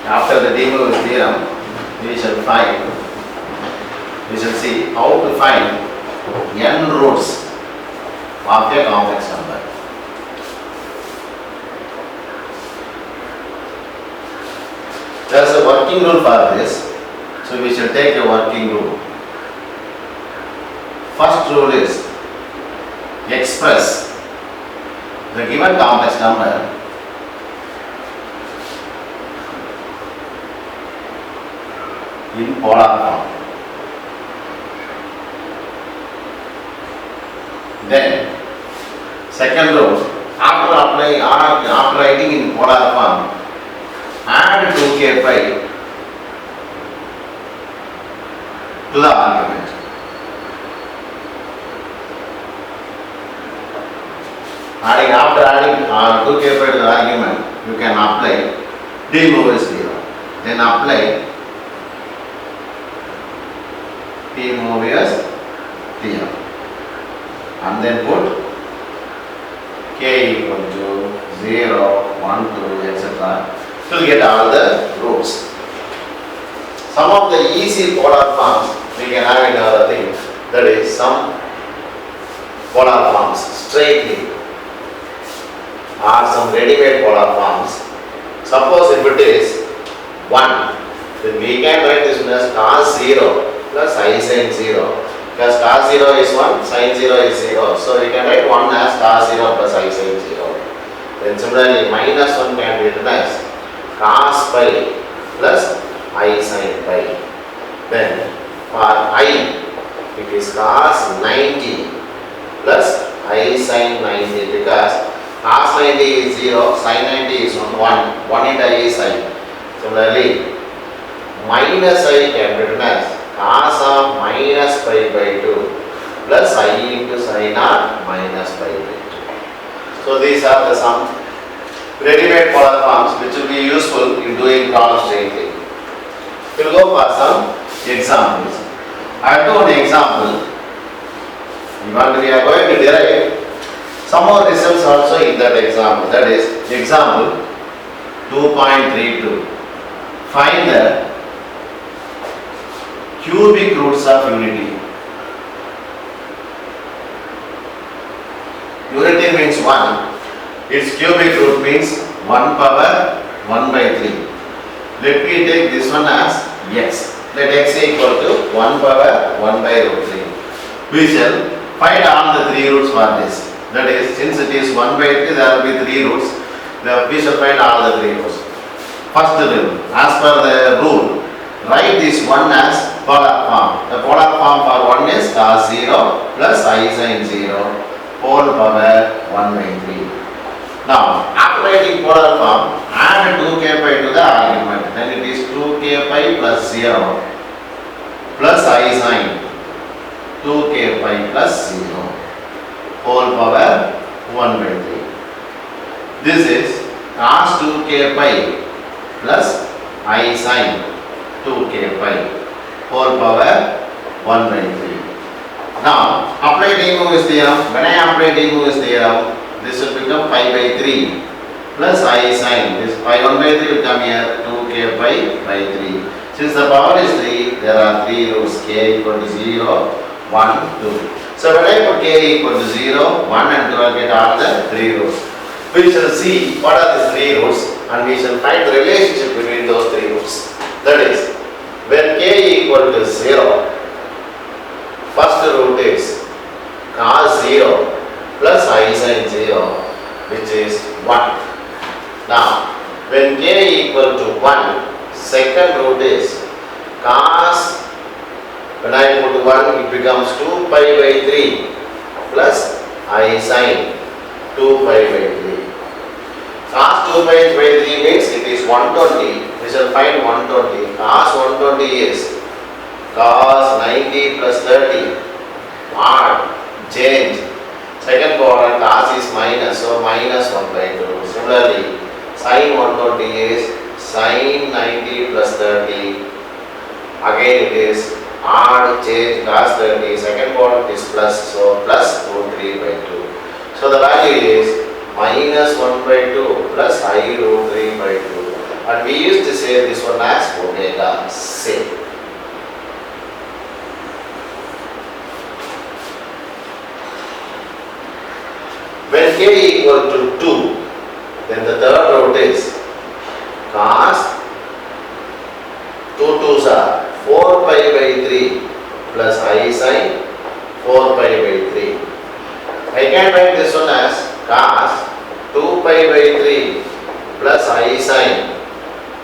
After the de Moivre's theorem, we shall see how to find n roots of a complex number. There is a working rule for this, so we shall take a working rule. First rule is express the given complex number in polar form. Then, second rule, after writing in polar form, add 2k pi to the argument. After adding 2k pi to the argument, you can apply de Moivre's theorem. Then apply de Moivre's theorem. And then put k equal to 0, 1, 2, etc. to get all the roots. Some of the easy polar forms we can have in other things, that is some polar forms straightly or some ready-made polar forms. Suppose if it is 1, then we can write this one as cos 0 plus I sin 0. Because cos 0 is 1, sin 0 is 0. So we can write 1 as cos 0 plus I sin 0. Then similarly minus 1 can be written as cos pi plus I sin pi. Then for I, it is cos 90 plus I sin 90, because cos 90 is 0, sin 90 is 1, 1 into I is I. Similarly, minus I can be written as cos of minus pi by 2 plus I into sin of minus pi by 2. So these are the some ready-made polar forms which will be useful in doing problems straightly. We will go for some examples. I have done an example. We are going to derive some more results also in that example. That is example 2.32. Find the cubic roots of unity. Unity means 1. Its cubic root means 1 power 1 by 3. Let me take this one as x. Let x equal to 1 power 1 by root 3. We shall find all the 3 roots for this. That is, since it is 1 by 3, there will be 3 roots. We shall find all the 3 roots. First rule, as per the rule, write this 1 as polar form. The polar form for 1 is cos 0 plus I sin 0 whole power 1 by 3. Now, after writing polar form, add 2k pi to the argument. Then it is 2k pi plus 0 plus I sin 2k pi plus 0 whole power 1 by 3. This is cos 2k pi plus I sin 2k pi whole power 1 by 3. Now, apply de Moivre's theorem. When I apply de Moivre's theorem, this will become pi by 3 plus I sin. This pi 1 by 3 will come here, 2k pi by 3. Since the power is 3, there are 3 roots, k equal to 0, 1, 2. So when I put k equal to 0, 1 and 2, I will get all the 3 roots. We shall see what are these 3 roots and we shall find the relationship between those 3 roots. That is, when k equal to 0, first root is cos 0 plus I sin 0, which is 1. Now, when k equal to 1, second root is cos, when I put 1, it becomes 2 pi by 3 plus I sin 2 pi by 3. Cos 2 pi by 3 means it is 120. We shall find 120. Cos 120 is cos 90 plus 30. Odd, change. Second quadrant cos is minus, so minus 1 by 2. Similarly, sin 120 is sin 90 plus 30. Again it is odd, change, cos 30. Second quadrant is plus, so plus root 3 by 2. So the value is minus 1 by 2 plus I root 3 by 2. and we used to say this one as omega c. When k equal to 2, then the third root is cos 2 2s are 4 pi by 3 plus I sin 4 pi by 3. I can write this one as cos 2 pi by 3 plus I sin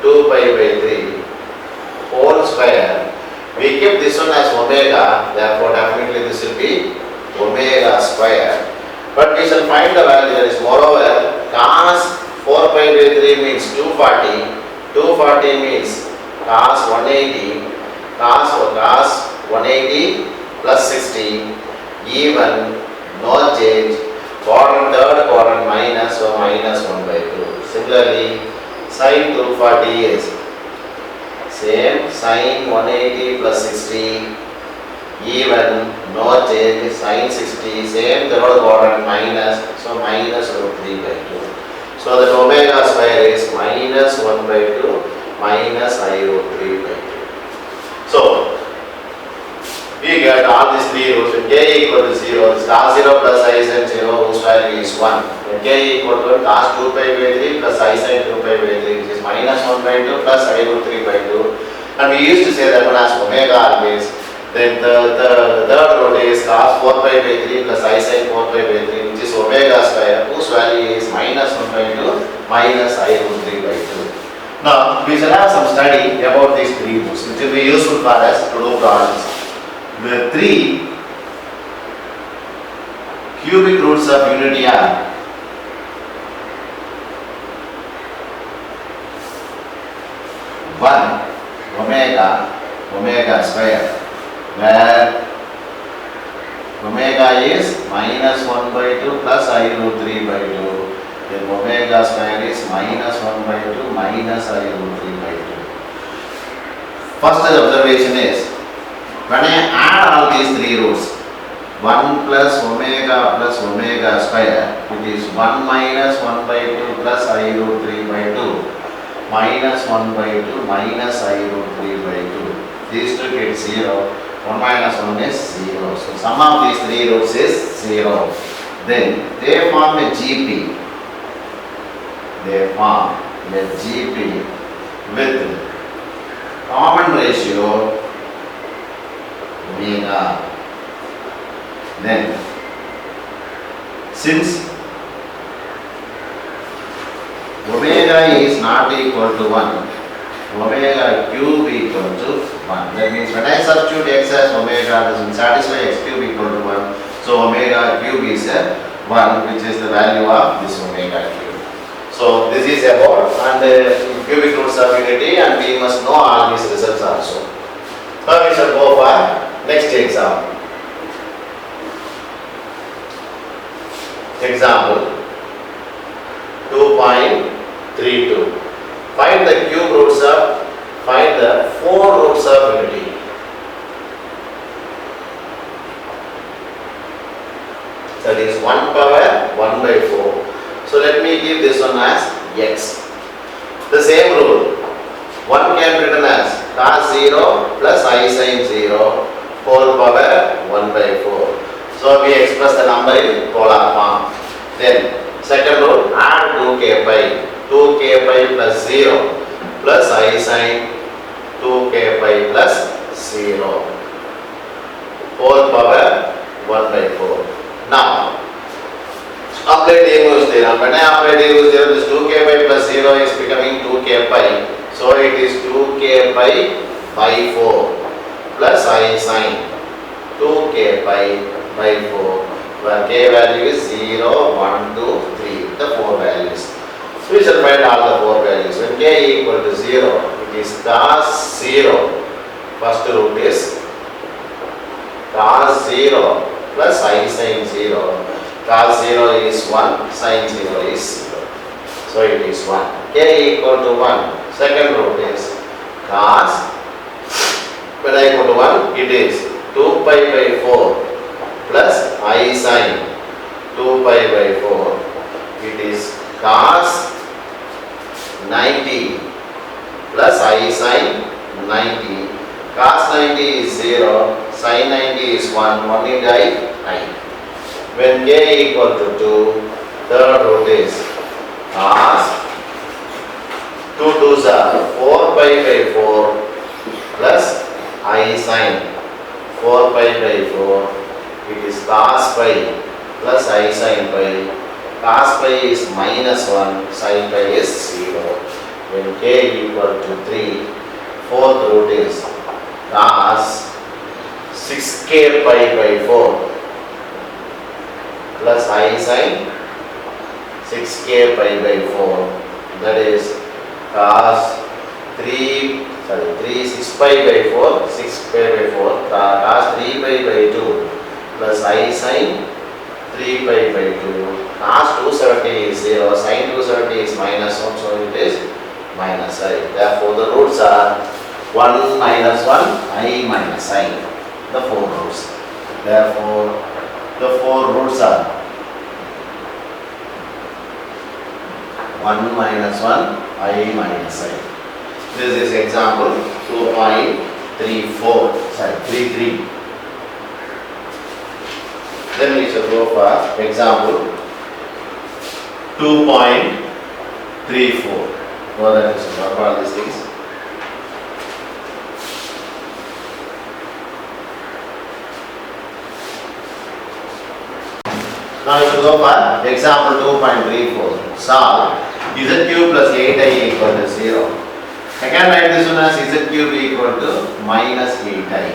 2 pi by 3 whole square. We keep this one as omega, therefore definitely this will be omega square. But we shall find the value that is moreover cos 4 pi by 3 means 240, 240 means cos 180, cos 180 plus 60, even, no change, quadrant third quadrant minus, so minus 1 by 2. Similarly, sin 240 is same, sin 180 plus 60, even, no change, sin 60, same third quadrant minus, so minus root 3 by 2. So the omega square is minus 1 by 2 minus I root 3 by 2. So we get all these three roots. When k equal to 0, this cos 0 plus I sin 0 whose value is 1. When k equal to cos 2 pi by 3 plus I sin 2 pi by 3, which is minus 1 by 2 plus I root 3 by 2. And we used to say that one as omega always. Then the third root is cos 4 pi by 3 plus I sin 4 pi by 3, which is omega square, whose value is minus 1 by 2 minus I root 3 by 2. Now, we shall have some study about these three roots, which will be useful for us to do problems. The three cubic roots of unity are one omega square, where omega is minus 1 by 2 plus I root 3 by 2. Then omega square is minus 1 by 2 minus I root 3 by 2. First observation is, when I add all these three roots, 1 plus omega square, it is 1 minus 1 by 2 plus I root 3 by 2 minus 1 by 2 minus I root 3 by 2. These two get 0. 1 minus 1 is 0. So sum of these three roots is 0. Then they form a GP. They form a GP with common ratio omega. Then since omega is not equal to 1, omega cube equal to 1. That means when I substitute x as omega, doesn't satisfy x cube equal to 1. So omega cube is a 1, which is the value of this omega cube. So this is about and cubic roots of unity, and we must know all these results also. Now we shall go for next example. Example 2.32. Find the cube roots of, find the 4 roots of unity. That is 1 power 1 by 4. So let me give this one as x. The same rule. 1 can be written as cos 0 plus I sin 0 whole power 1 by 4. So we express the number in polar form. Then second rule, add 2k pi. 2k pi plus 0 plus I sin 2k pi plus 0 whole power 1 by 4. Now apply De Morgan's theorem. When I apply De Morgan's theorem, this 2k pi plus 0 is becoming 2k pi. So it is 2k pi by 4 plus I sin 2k pi by 4, where k value is 0, 1, 2, 3, the 4 values. So we shall find all the 4 values. When k equal to 0, it is cos 0. First root is cos 0 plus I sin 0. Cos 0 is 1, sin 0 is 0. So it is 1. K equal to 1. Second root is cos. When I equal to 1, it is 2 pi by 4 plus I sin 2 pi by 4. It is cos 90 I sin 90. Cos 90 is 0, sin 90 is 1, 1 into I. When k equal to 2, third root is cos 2 2s are 4 pi by 4 plus I sin 4 pi by 4. It is cos pi plus I sin pi. Cos pi is minus 1, sin pi is 0. When k equal to 3, fourth root is cos 6k pi by 4 plus I sin 6k pi by 4. That is cos 6 pi by 4, 6 pi by 4, cos 3 pi by 2 plus I sin 3 pi by 2. Cos 270 is 0, sin 270 is minus 1, so it is minus I. Therefore, the roots are 1 minus 1, I minus I. The 4 roots. Therefore, the 4 roots are 1 minus 1, I minus I. This is example 33. Then we shall go for example 2.34. What are all these things? Now we shall go for example 2.34. Solve z cube plus 8i equal to 0. I can write this one as z cube equal to minus 8i.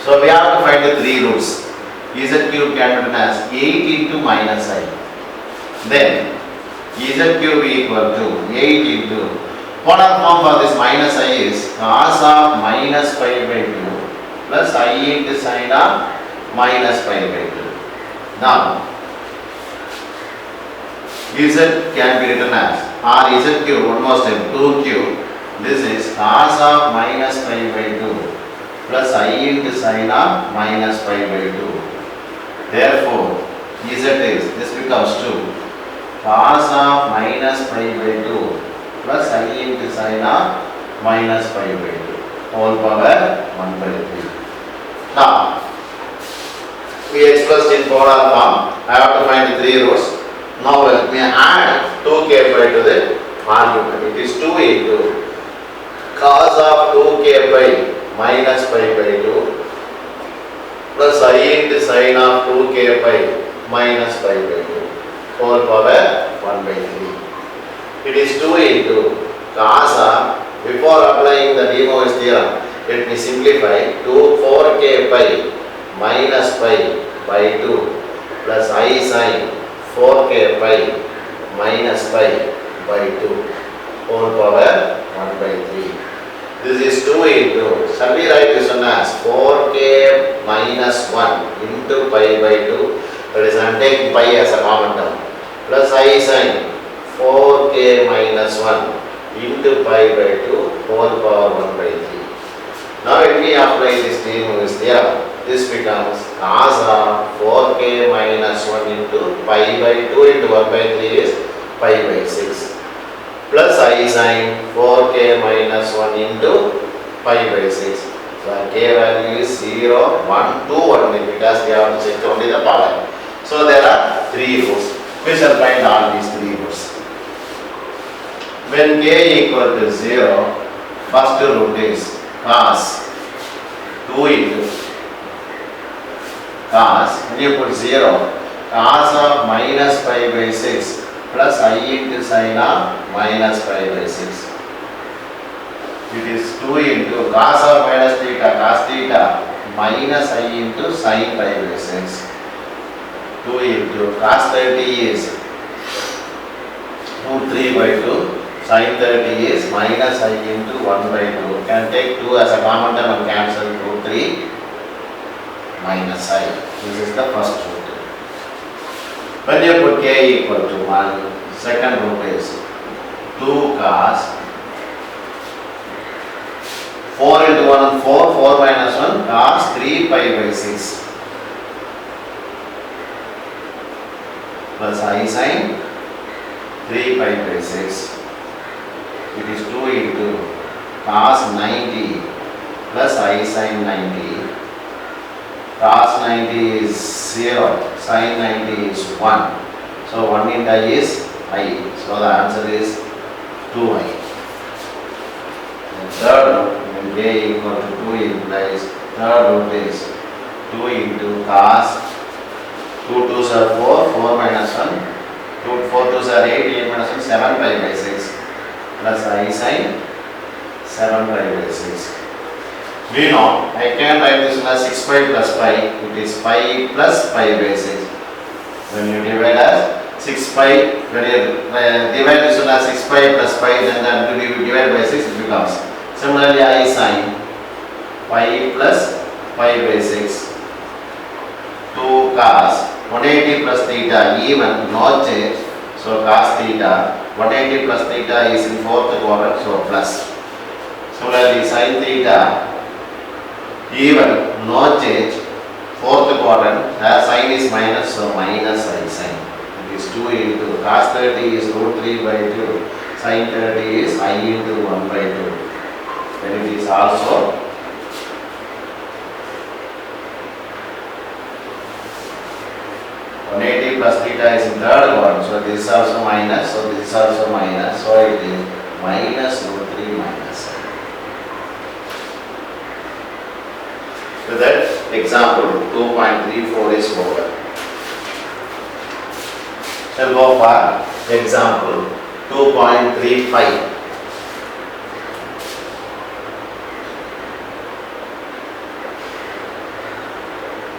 So we have to find the 3 roots. Z cube can be written as 8 into minus I. Then z cube equal to 8 into, polar form for this minus I is cos of minus pi by 2 plus I into sin of minus pi by 2. Now z can be written as, or z cube, one more step, 2 cube. This is cos of minus pi by 2 plus I into sin of minus pi by 2. Therefore, z is, this becomes 2, cos of minus pi by 2 plus I into sin of minus pi by 2, whole power 1 by 3. Now, we expressed in polar form. I have to find the 3 roots. Now let me add 2k pi to the argument. It is 2 into cos of 2k pi minus pi by 2 plus I into sin of 2k pi minus pi by 2, whole power 1 by 3. It is 2 into cos of, before applying the De Moivre's theorem, let me simplify, 4k pi minus pi by 2 plus I sin 4k pi minus pi by 2, whole power 1 by 3. This is 2 into, shall we write this one as 4k minus 1 into pi by 2, that is I am taking pi as a common term, plus I sin 4k minus 1 into pi by 2, whole power 1 by 3. Now let me apply this De Moivre's theorem. This becomes cos of 4k minus 1 into pi by 2 into 1 by 3 is pi by 6. Plus I sin 4k minus 1 into pi by 6. So k value is 0, 1, 2 only, because we have to check only the power. So there are 3 roots. We shall find all these 3 roots. When k equal to 0, first root is cos 2 into cos, when you put 0, cos of minus pi by 6 plus I into sin of minus pi by 6. It is 2 into cos of minus theta, cos theta minus I into sin pi by 6. 2 into cos 30 is root 3 by 2, sin 30 is minus I into 1 by 2. You can take 2 as a common term and cancel root 3 minus I. This is the first root. When you put k equal to 1, second root is 2 cos 4 into 1, 4, 4 minus 1, cos 3 pi by 6 plus I sin 3 pi by 6. It is 2 into cos 90 plus I sin 90. Cos 90 is 0, sin 90 is 1. So 1 into I is I. So the answer is 2I. The third root, when k equal to 2 implies third root is 2 into cos 2 2s are 4, 4 minus 1, 2 4 2s are 8, 8 minus 1, 7 pi by 6 plus I sin 7 pi by 6. We know I can write this as 6 pi plus pi, it is pi plus pi by 6. When you divide as 6 pi, when you divide this one as 6 pi plus pi, then that will be divided by 6, it becomes. Similarly, I sin pi plus pi by 6 2 cos 180 plus theta even, no change. So cos theta, 180 plus theta is in fourth quadrant, so plus. Similarly, sin theta even, no change, fourth quadrant, sin is minus, so minus I sin. It is 2 into cos 30 is root 3 by 2, sin 30 is I into 1 by 2. Then it is also 180 plus theta is in third quadrant, so this is also minus, so this is also minus, so it is minus root 3 minus I. So that example 2.34 is over. Shall go for example 2.35.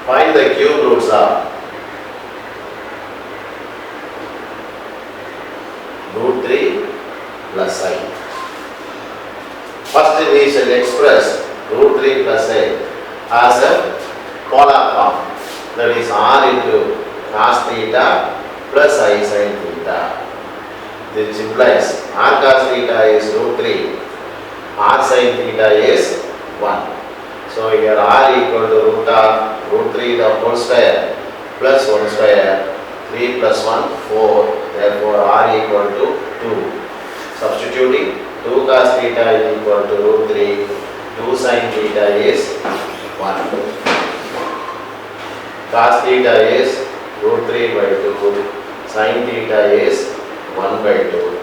Find the cube roots of root 3 plus I. First we shall express root 3 plus I as a polar form, that is r into cos theta plus I sin theta. This implies r cos theta is root 3, r sin theta is 1. So here r equal to root 3 the whole square plus 1 square, 3 plus 1 4, therefore r equal to 2. Substituting 2 cos theta is equal to root 3, 2 sin theta is 1. Cos theta is root 3 by 2, sin theta is 1 by 2.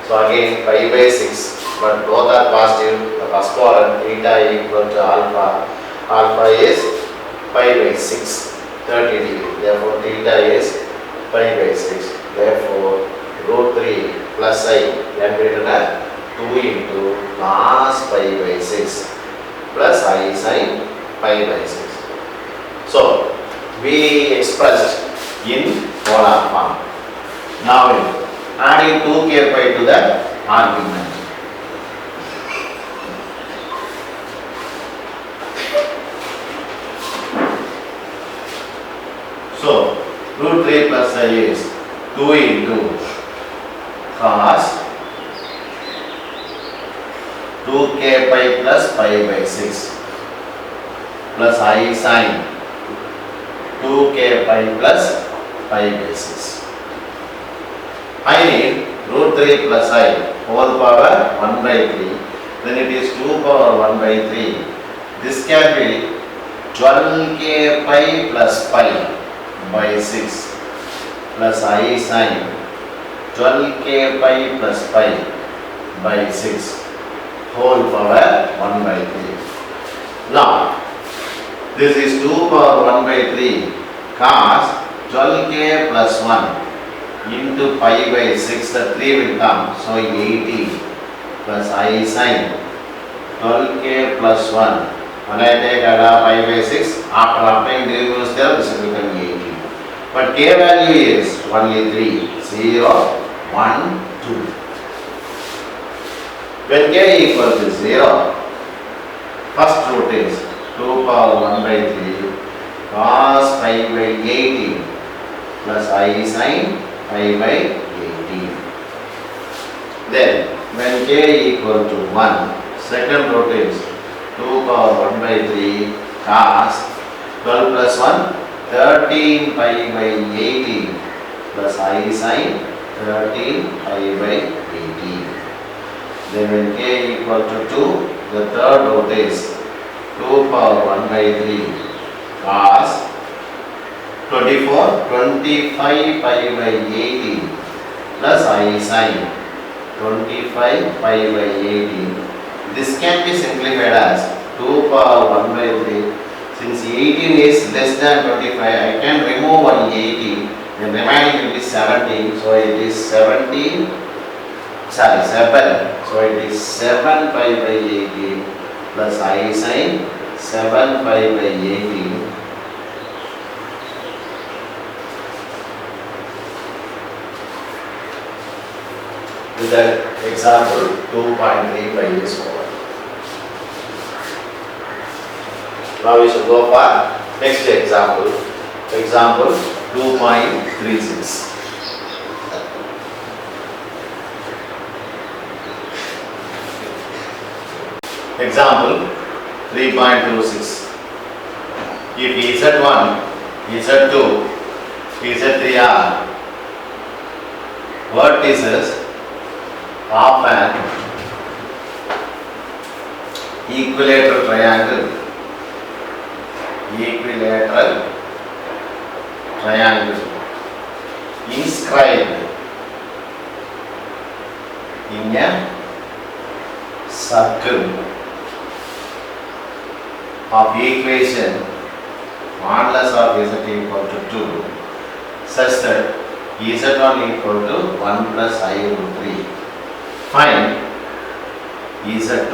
So again pi by 6, but both are positive. The first quadrant theta equal to alpha, alpha is pi by 6, 30 degree. Therefore theta is pi by 6. Therefore root 3 plus I can be written as 2 into cos pi by 6 plus I sin pi by 6. So we expressed in polar form. Now adding 2k pi to the argument. So root 3 plus I is 2 into cos 2k pi plus pi by 6 plus I sin 2k pi plus pi by 6. I need root 3 plus I whole power 1 by 3, then it is 2 power 1 by 3. This can be 12k pi plus pi by 6 plus I sin 12k pi plus pi by 6 whole power 1 by 3. Now this is 2 power 1 by 3 cos 12k plus 1 into pi by 6, the 3 will come, so 80 plus I sin 12k plus 1. When I take pi by 6, after applying derivatives there, this will become 80. But k value is only 3, 0, 1, 2. When k equal to 0, first root is 2 power 1 by 3 cos pi by 18 plus I sin pi by 18. Then when k equal to 1, second root is 2 power 1 by 3 cos 12 plus 1, 13 pi by 18 plus I sin 13 pi by 18. Then when k equal to 2, the third root is 2 power 1 by 3 cos 25 pi by 80 plus I sin 25 pi by 80. This can be simplified as 2 power 1 by 3. Since 18 is less than 25, I can remove one 18. The remaining will be 17. So it is 7. So it is 7 pi by 80 plus I sin 7 pi by 80. With that example 2.35 is over. Now we should go for next example. Example 2.36. Example 3.26. If Z1, Z2, Z3 are vertices of an equilateral triangle inscribed in a circle of equation modulus of z equal to 2 such that z1 equal to 1 plus I root 3. Find z2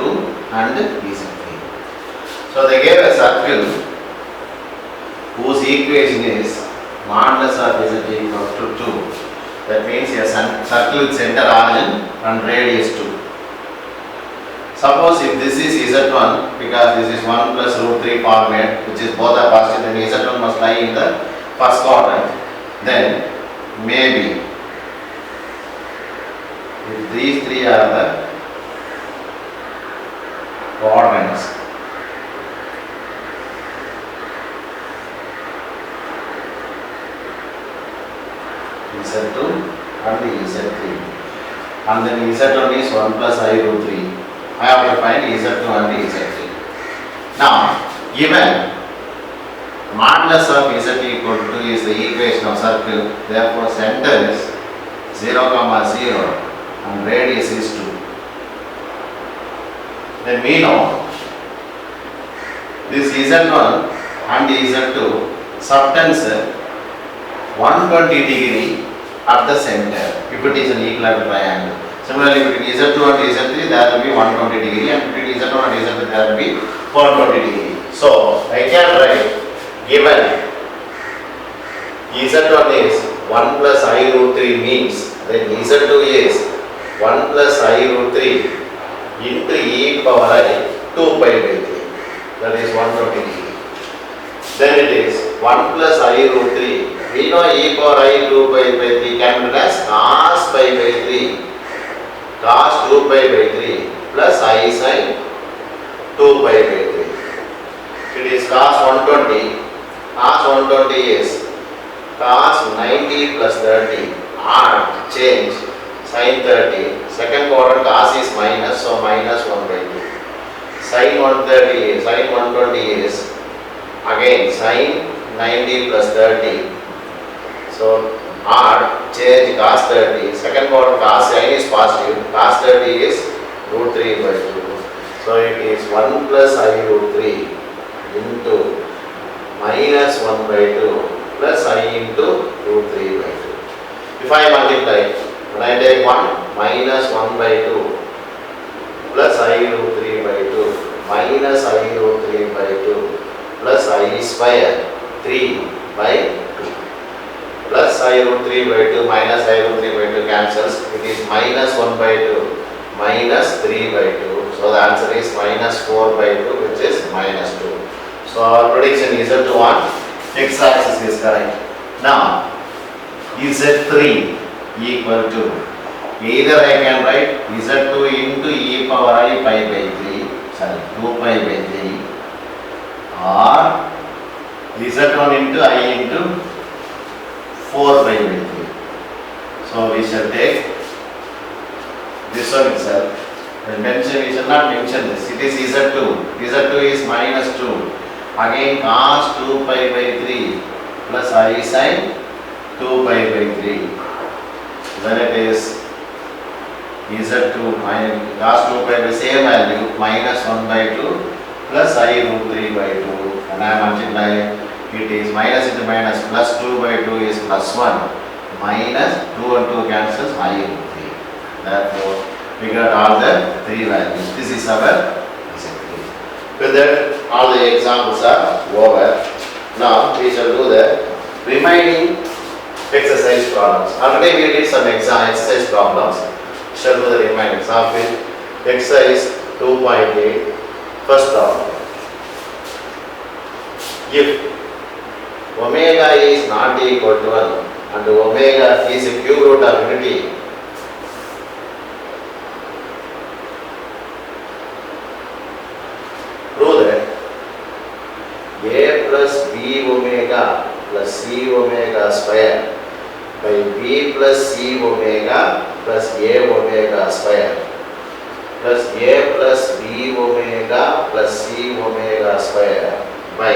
and z3. So they gave a circle whose equation is modulus of z equal to 2. That means a circle with center origin and radius 2. Suppose if this is z1, because this is 1 plus root 3 format, which is both are positive, then z1 must lie in the first quadrant. Then maybe if these three are the quadrants, z2 and z3, and then z1 is 1 plus I root 3. I have to find z2 and z3. Now, given modulus of z equal to is the equation of circle, therefore center is 0, 0 and radius is 2. Then we know this z1 and z2 subtends 120 degree at the center if it is an equilateral triangle. Similarly, between z2 and z3 there will be 120 degree, and between z1 and z3 there will be 120 degree. So I can write, given z1 is 1 plus I root 3 means then z2 is 1 plus I root 3 into e power I 2 pi by 3. That is 120 degree. Then it is 1 plus I root 3. We know e power I 2 pi by 3 can be as cos pi by 3. Cos 2 pi by 3 plus I sin 2 pi by 3. It is cos 120. Cos 120 is cos 90 plus 30. Add, change, sin 30. Second quadrant cos is minus, so minus 1 by 2. Sin 120 is again sin 90 plus 30. So add, change cos 30. Second quadrant cos sin is positive. Cos 30 is root 3 by 2. So it is 1 plus I root 3 into minus 1 by 2 plus I into root 3 by 2. If I multiply, when I take 1 minus 1 by 2 plus I root 3 by 2 minus I root 3 by 2 plus I square 3 by 2 plus I root 3 by 2 minus I root 3 by 2 cancels. It is minus 1 by 2 minus 3 by 2. So the answer is minus 4 by 2, which is minus 2. So our prediction is Z1 x-axis is correct. Now Z3 equal to, either I can write Z2 into e power I pi by 3, 2 pi by 3, or Z1 into I into 4 pi by 3. So we shall take this one itself. The mention, we shall not mention this. It is Z2. Z2 is minus 2. Again cos 2 pi by 3 plus I sin 2 pi by 3. Then it is Z2 minus cos 2 pi by same value minus 1 by 2 plus I root 3 by 2. And I multiply. It is minus into minus plus 2 by 2 is plus 1 minus 2 and 2 cancels I root 3. Therefore, we got all the three values. This is our recipe. With that, all the examples are over. Now, we shall do the remaining exercise problems. Already we did some exercise problems. We shall do the remaining example. Exercise 2.8. First problem. If omega is not equal to 1 and omega is a cube root of unity, prove that a plus b omega plus c omega square by b plus c omega plus a omega square plus a plus b omega plus c omega square by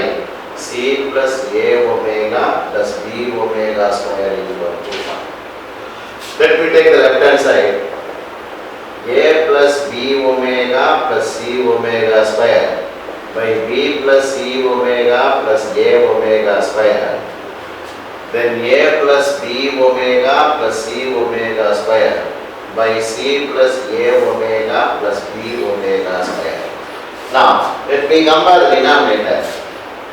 c plus a omega plus b omega square equal to 1. Let me take the left hand side. A plus b omega plus c omega square by b plus c omega plus a omega square. Then a plus b omega plus c omega square by c plus a omega plus b omega square. Now, let me compare the denominator.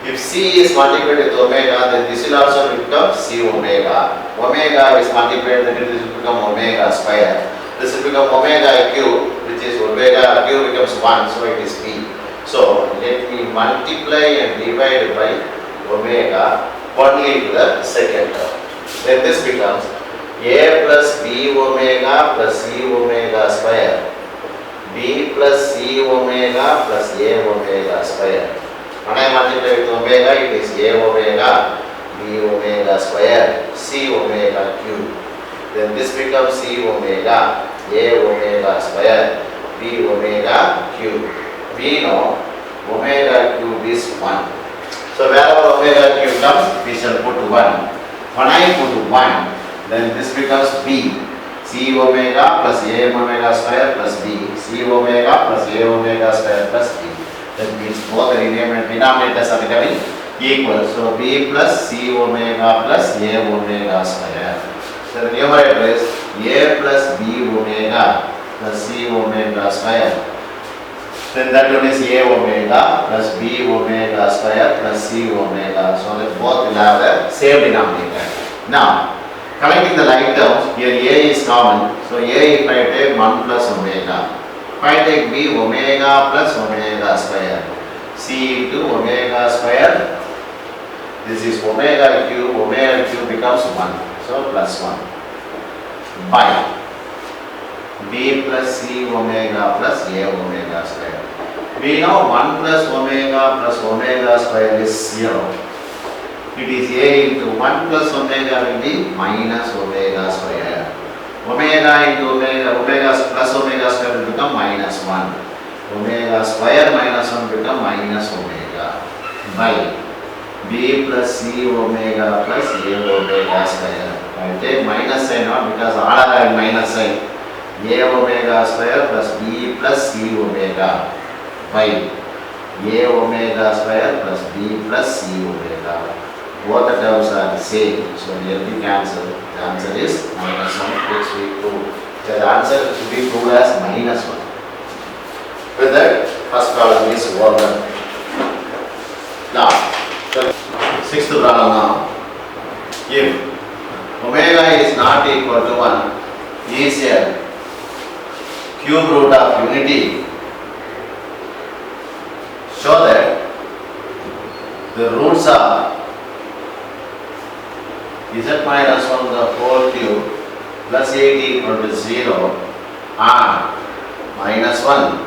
If c is multiplied with omega, then this will also become c omega. Omega is multiplied, then it will become omega square. This will become omega cube, which is omega cube becomes 1, so it is b. So, let me multiply and divide by omega only to the second term. Then this becomes a plus b omega plus c omega square, b plus c omega plus a omega square. When I multiply with omega, it is a omega, b omega square, c omega cube. Then this becomes c omega, a omega square, b omega cube. We know omega cube is 1. So wherever omega cube comes, we shall put 1. When I put 1, then this becomes b, c omega plus a omega square plus b, c omega plus a omega square plus b. That means both the denominators are becoming equal. So b plus c omega plus a omega square. So the numerator is a plus b omega plus c omega square. Then that one is a omega plus b omega square plus c omega. So that both will have the same denominator. Now, collecting the like terms, here a is common. So a if I take 1 plus omega. If I take b, omega plus omega square, c into omega square, this is omega cube becomes 1, so plus 1, by b plus c omega plus a omega square. We know 1 plus omega square is 0. It is a into 1 plus omega will be minus omega square. Omega into omega plus omega square will become minus 1. Omega square minus 1 become minus omega by b plus c omega plus a omega square. I take minus sign out because all are having minus sign. A omega square plus b plus c omega by a omega square plus b plus c omega. Both the terms are the same, so here we cancel. The answer is minus 1, which we prove. So the answer should be proved as minus 1. With that, first problem is over. Now, the sixth problem now. If omega is not equal to 1, is a cube root of unity, show that the roots are z minus 1 the whole cube plus 8 equal to 0 and minus 1,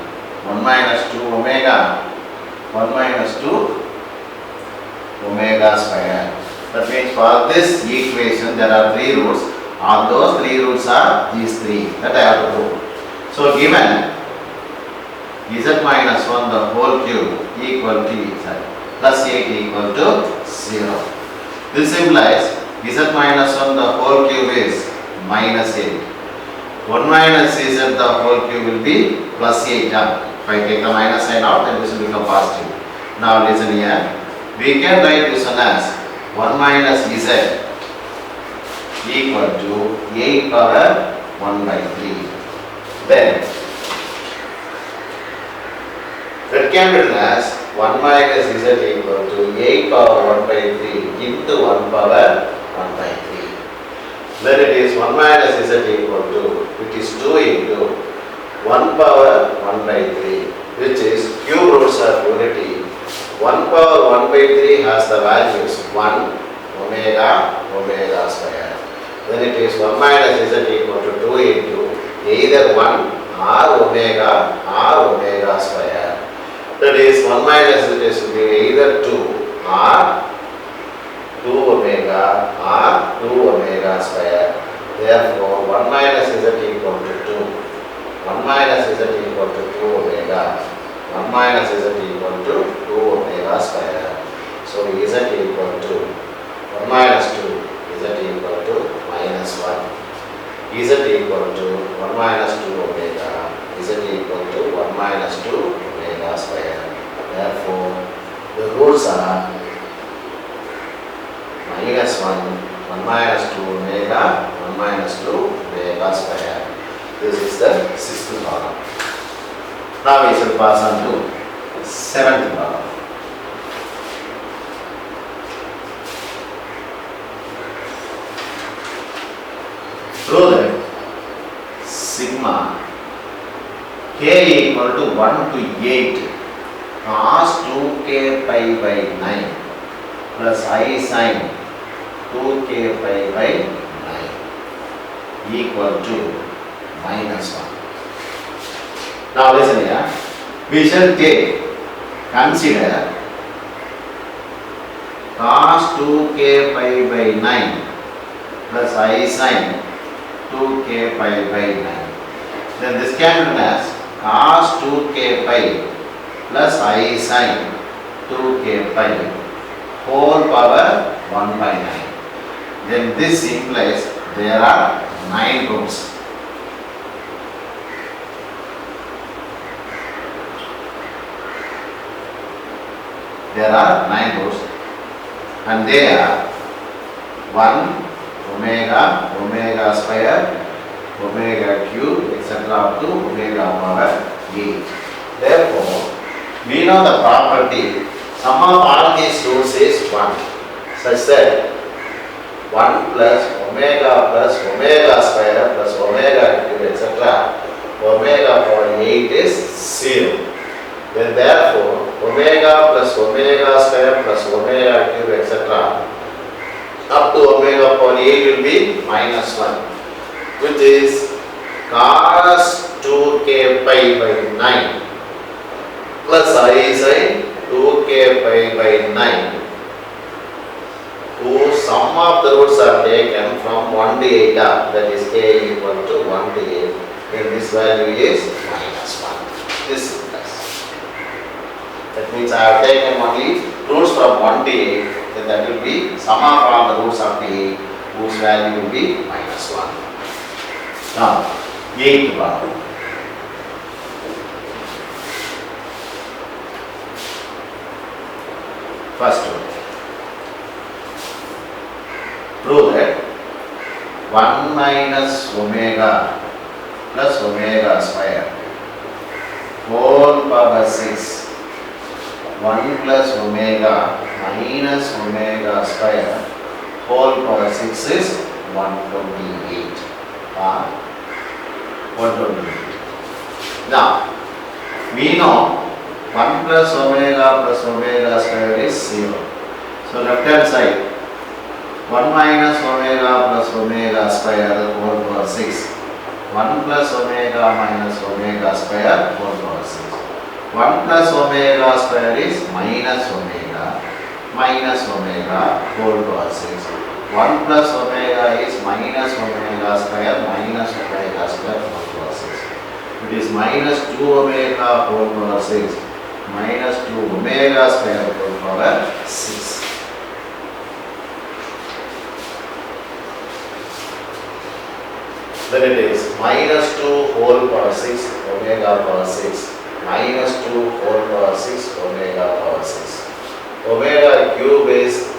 1 minus 2 omega, 1 minus 2 omega square. That means for this equation there are 3 roots. All those 3 roots are these 3 that I have to prove. So given z minus 1 the whole cube equal to plus 8 equal to 0. This implies z minus 1 the whole cube is minus 8. 1 minus z the whole cube will be plus 8. If I take the minus sign out, then this will become positive. Now listen here. We can write this one as 1 minus z equal to 8 power 1 by 3. Then that can be written as 1 minus z equal to 8 power 1 by 3 into 1 power 1 by 3. Then it is 1 minus z equal to, it is 2 into 1 power 1 by 3, which is cube roots of unity. 1 power 1 by 3 has the values 1 omega square. Then it is 1 minus z equal to 2 into either 1 or omega square. That is 1 minus z is to be either 2 or 2 omega square. Therefore 1 minus z equal to 2. 1 minus z equal to 2 omega. 1 minus z equal to 2 omega square. So z equal to 1 minus 2. Z equal to minus 1. Z equal to 1 minus 2 omega. Z equal to 1 minus 2 omega square. Therefore, the roots are minus 1, 1 minus 2 omega, 1 minus 2 omega square. This is the sixth problem. Now we shall pass on to seventh problem. Prove that sigma k equal to 1 to 8 cos 2k pi by 9 plus I sin 2k pi by 9 equal to minus 1. Now listen here. We shall consider cos 2k pi by 9 plus I sin 2k pi by 9. Then this can be written as cos 2k pi plus I sin 2k pi whole power 1 by 9. Then this implies there are 9 roots. There are 9 roots and they are 1 omega square, omega cube, etc. up to omega power 8. Therefore, we know the property sum of all these roots is 1, such that 1 plus omega square plus omega cube, etc. omega power 8 is 0. Then therefore, omega plus omega square plus omega cube, etc. up to omega power 8 will be minus 1, which is cos 2k pi by 9 plus I sin 2k pi by 9, whose sum of the roots are taken from 1 to 8 up, that is k equal to 1 to 8, then this value is minus 1. This is plus. That means I have taken only roots from 1 to 8, then that will be sum of all the roots of the 8, whose value will be minus 1. Now, 8th problem. First one. Prove that 1 minus omega plus omega square whole power 6, 1 plus omega minus omega square whole power 6 is 128 or 128. Now, we know 1 plus omega square is 0. So left hand side, 1 minus omega plus omega square whole power 6. 1 plus omega minus omega square whole power 6. 1 plus omega square is minus omega whole power 6. 1 plus omega is minus omega square whole power 6. It is minus 2 omega whole power 6 minus 2 omega square whole power 6. Then it is minus 2 whole power 6 omega power 6 minus 2 whole power 6 omega power 6. Omega cube is,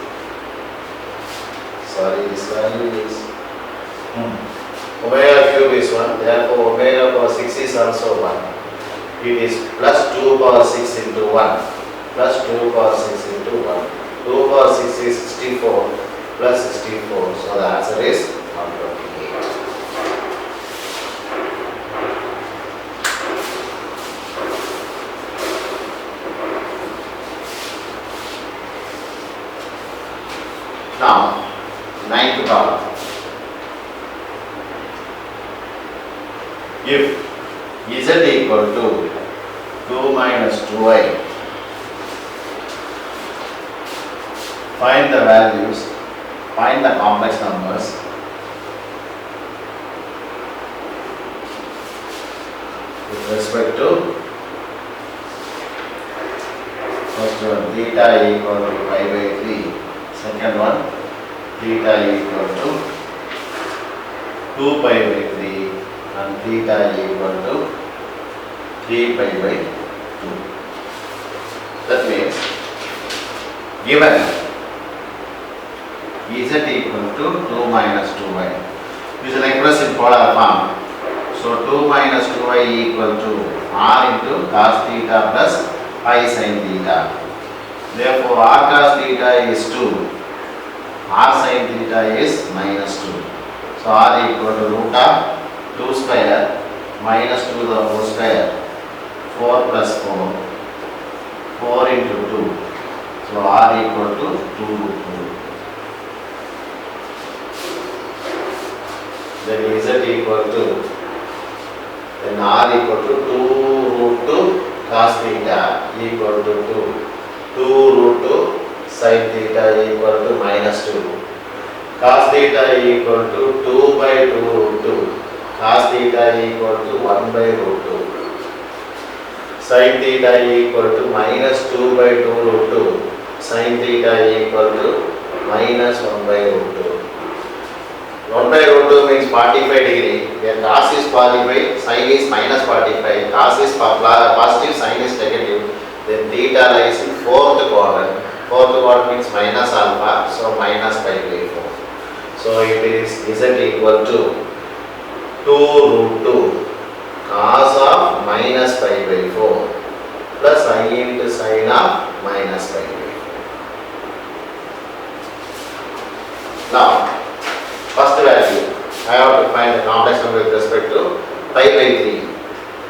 sorry, this value is omega cube is 1, therefore omega power 6 is also 1. It is plus 2 power 6 into 1 plus 2 power 6 into 1. 2 power 6 is 64 plus 64, so the answer is 128. Now, ninth problem. If z equal to 2 minus 2i, find the values, find the complex numbers with respect to first one theta equal to pi by 3, second one theta equal to 2 pi by 3 and theta equal to 3 pi by 2. That means given z equal to 2 minus 2y, this is expressed in polar form. So 2 minus 2y equal to r into cos theta plus I sin theta. Therefore r cos theta is 2, r sin theta is minus 2. So r equal to root of 2 square minus 2 the whole square, 4 plus 4, 4 into 2. So r equal to 2 root 2. Then z equal to, then r equal to 2 root 2 cos theta equal to 2. 2 root 2 sin theta equal to minus 2. Cos theta equal to 2 by 2 root 2. Cos theta equal to 1 by root 2. Sin theta equal to minus 2 by 2 root 2. Sin theta equal to minus 1 by root 2. 1 by root 2 means 45 degree. Where cos is 45, sin is minus 45. Cos is positive, sin is negative. Then theta lies in fourth quadrant. Fourth quadrant means minus alpha, so minus pi by 4. So it is z equal to 2 root 2 cos of minus pi by 4 plus I into sin of minus pi by 4. Now, first value, I have to find the complex number with respect to pi by 3.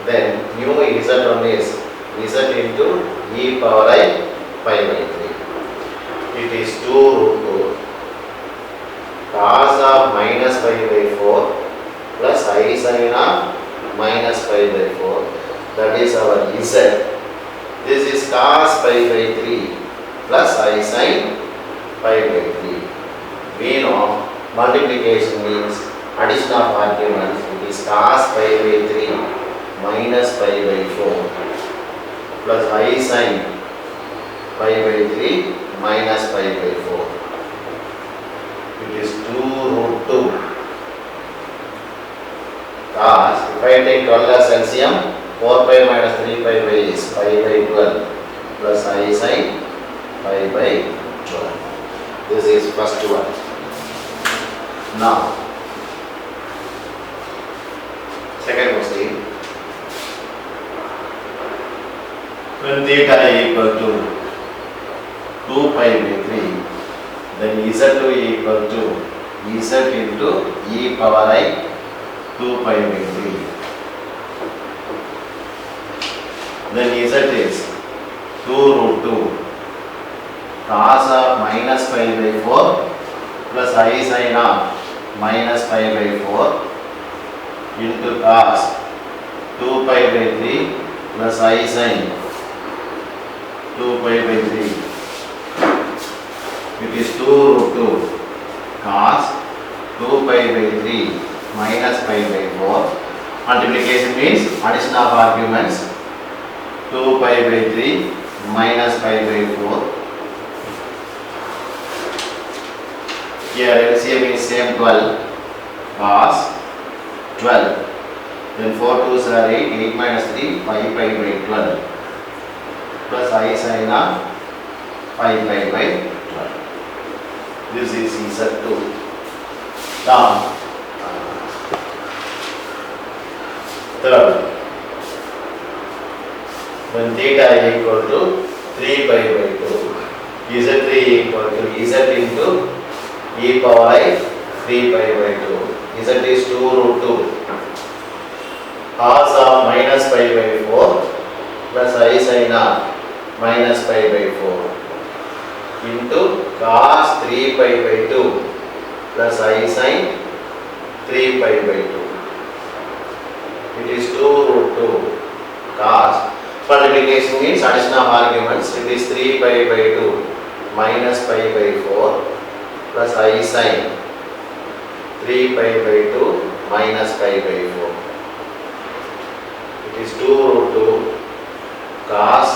Then mu z1 is z into e power I pi by 3. It is 2 root 2 cos of minus pi by 4 plus I sin of minus pi by 4. That is our z. This is cos pi by 3 plus I sin pi by 3. We know multiplication means addition of arguments. It is cos pi by 3 minus pi by 4 plus I sin pi by 3 minus pi by 4. It is 2 root 2 cos, if I take 12 as LCM, 4 pi minus 3 pi by is pi by 12 plus I sin pi by 12. This is first one. Now, second question. When theta equal to 2 pi by 3, then z2 equal to z into e power I 2 pi by 3. Then z is 2 root 2 cos of minus pi by 4 plus I sin of minus pi by 4 into cos 2 pi by 3 plus I sin 2 pi by 3. It is 2 root 2 cos 2 pi by 3 minus pi by 4 Multiplication means addition of arguments. 2 pi by 3 minus pi by 4. Here LCM is same 12 cos 12. Then 4 2s are 8, 8 minus 3, 5 pi by 12 plus I sin of 5 pi by 12. This is Z2. Now, third, when theta is equal to 3 pi by 2, Z3 equal to Z into e power I 3 pi by 2. Z is 2 root 2. Cos of minus pi by 4 plus I sin of minus pi by 4 into cos 3 pi by 2 plus I sin 3 pi by 2. It is 2 root 2 cos. Multiplication means addition of arguments. It is 3 pi by 2 minus pi by 4 plus I sin 3 pi by 2 minus pi by 4. It is 2 root 2 cos.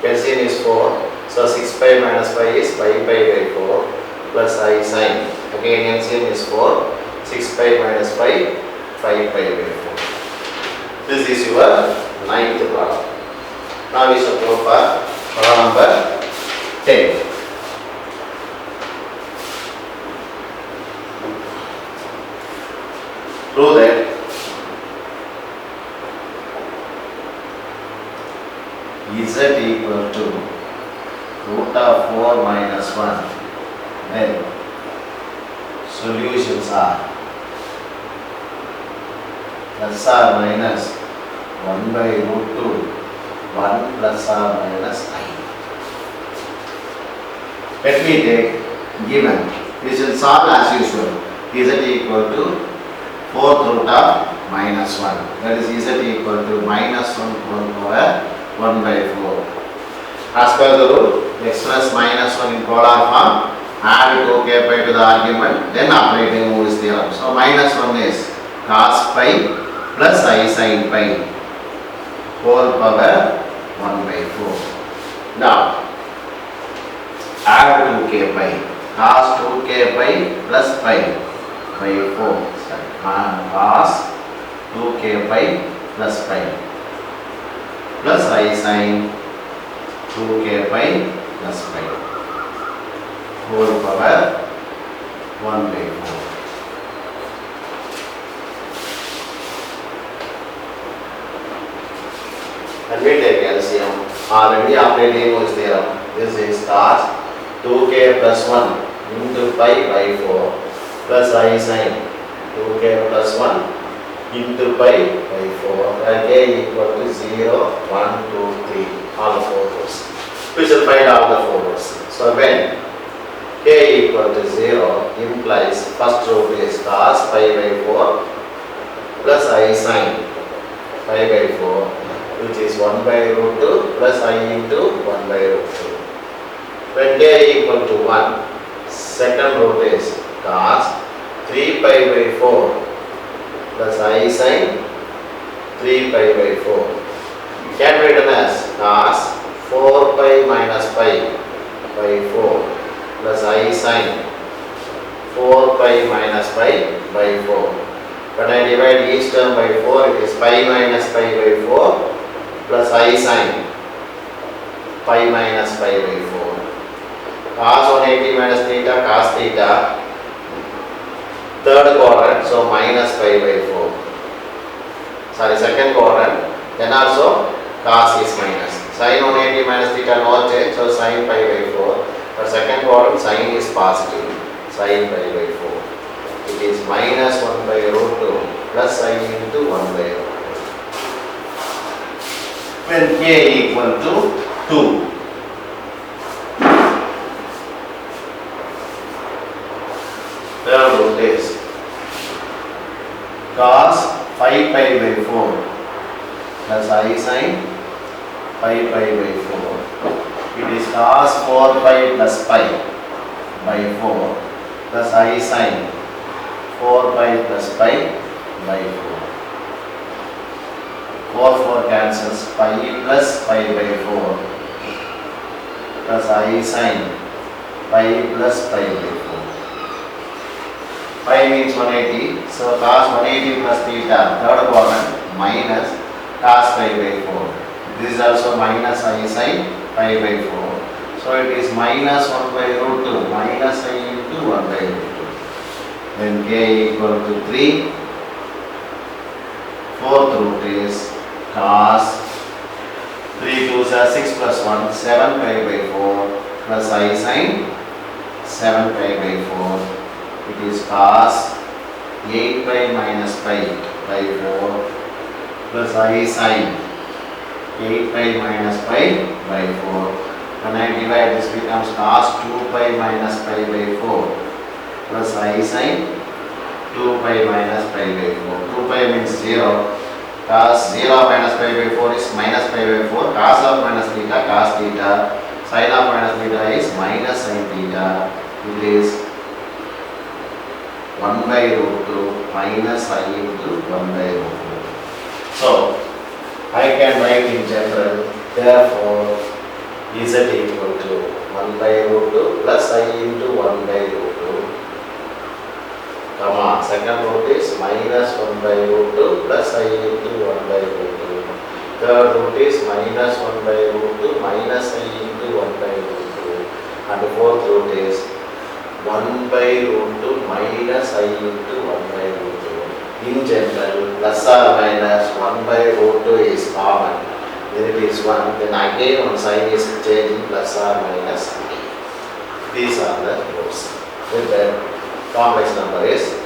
LCM is 4. So 6 pi minus pi is 5 pi by 4 plus I sin. Again LCM is 4. 6 pi minus pi 5 pi by 4. This is your ninth problem. Now we shall go for problem number 10. Prove that Z equal to root of 4 minus 1, then solutions are plus or minus 1 by root 2, 1 plus or minus I. Let me take given. We shall solve as usual. Z equal to 4th root of minus 1. That is Z equal to minus 1 whole power 1 by 4. As per the rule, express minus 1 in polar form, add 2k pi to the argument, then apply De Moivre's theorem. So minus 1 is cos pi plus I sin pi whole power 1 by 4. Now, add 2k pi, cos 2k pi plus pi by 4. Cos 2k pi plus pi plus I sin 2k pi plus pi whole power 1 by 4. And we take LCM. Already applied De Moivre's theorem. This is cos 2k plus 1 into pi by 4 plus I sin 2k plus 1 into pi by 4, where k equal to 0, 1, 2, 3, all 4 rows. We shall find all the 4 rows. So when k equal to 0 implies first root is cos pi by 4 plus I sin pi by 4, which is 1 by root 2 plus I into 1 by root 2. When k equal to 1, second root is cos 3 pi by 4 plus I sin 3 pi by 4. Can be written as cos 4 pi minus pi by 4 plus I sin 4 pi minus pi by 4. When I divide each term by 4, it is pi minus pi by 4 plus I sin pi minus pi by 4. Cos 180 minus theta, cos theta, third quadrant, so minus pi by 4. Sorry, second quadrant, then also cos is minus. Sin 180 minus theta no change, so sin pi by 4. But second quadrant, sin is positive, sin pi by 4. It is minus 1 by root 2 plus sin into 1 by root 2. When k equal to 2. Third root is cos 5 pi by 4 plus I sin 5 pi by 4. It is cos 4 pi plus pi by 4 plus I sin 4 pi plus pi by 4. 4 cancels, pi plus pi by 4 plus I sin pi plus pi by 4. Pi means 180, so cos 180 plus theta, third quadrant, minus cos pi by 4. This is also minus I sin pi by 4. So it is minus 1 by root 2, minus I into 1 by root 2. Then k equal to 3. Fourth root is cos 3 2s are 6 plus 1, 7 pi by 4 plus I sin 7 pi by 4. It is cos 8 pi minus pi by 4 plus I sin 8 pi minus pi by 4. When I divide, this becomes cos 2 pi minus pi by 4 plus I sin 2 pi minus pi by 4. 2 pi means 0. Cos 0 minus pi by 4 is minus pi by 4. Cos of minus theta, cos theta. Sin of minus theta is minus sin theta. It is 1 by root 2 minus I into 1 by root 2. So, I can write in general, therefore, Z equal to 1 by root 2 plus I into 1 by root 2, comma, second root is minus 1 by root 2 plus I into 1 by root 2. Third root is minus 1 by root 2 minus I into 1 by root 2. And the fourth root is 1 by root 2 minus I into 1 by root 2. In general, plus or minus 1 by root 2 is common. Then it is 1. Then again one sign is changing plus or minus. These are the roots. With that, complex number is